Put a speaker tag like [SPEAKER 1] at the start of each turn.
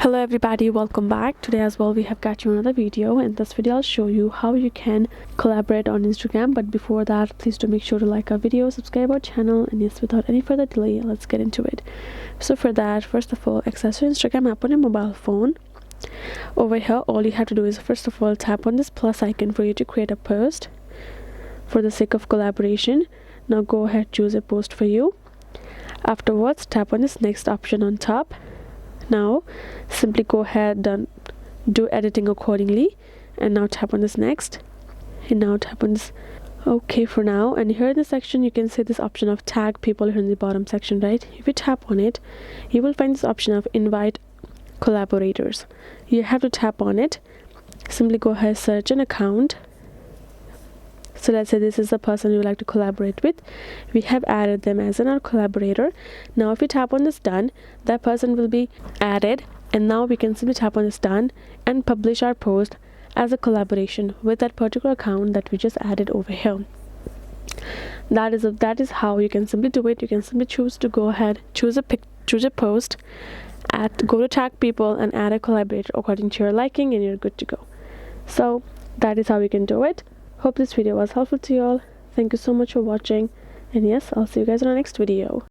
[SPEAKER 1] Hello everybody, welcome back. Today as well we have got you another video. In this video I'll show you how you can collaborate on Instagram, but before that please do make sure to like our video, subscribe our channel, and yes, without any further delay, let's get into it. So for that, first of all, access your Instagram app on your mobile phone. Over here all you have to do is first of all tap on this plus icon for you to create a post for the sake of collaboration. Now go ahead, choose a post for you. Afterwards tap on this next option on top. Now simply go ahead and do editing accordingly, and now tap on this next, and now tap on this okay for now. And here in this section you can see this option of tag people here in the bottom section, right? If you tap on it, you will find this option of invite collaborators. You have to tap on it. Simply go ahead, search an account. So let's say this is the person you would like to collaborate with. We have added them as our collaborator. Now if we tap on this done, that person will be added, and now we can simply tap on this done and publish our post as a collaboration with that particular account that we just added over here. That is how you can simply do it. You can simply choose to go ahead, choose a post, go to tag people and add a collaborator according to your liking, and you're good to go. So that is how you can do it. Hope this video was helpful to you all. Thank you so much for watching, and yes, I'll see you guys in our next video.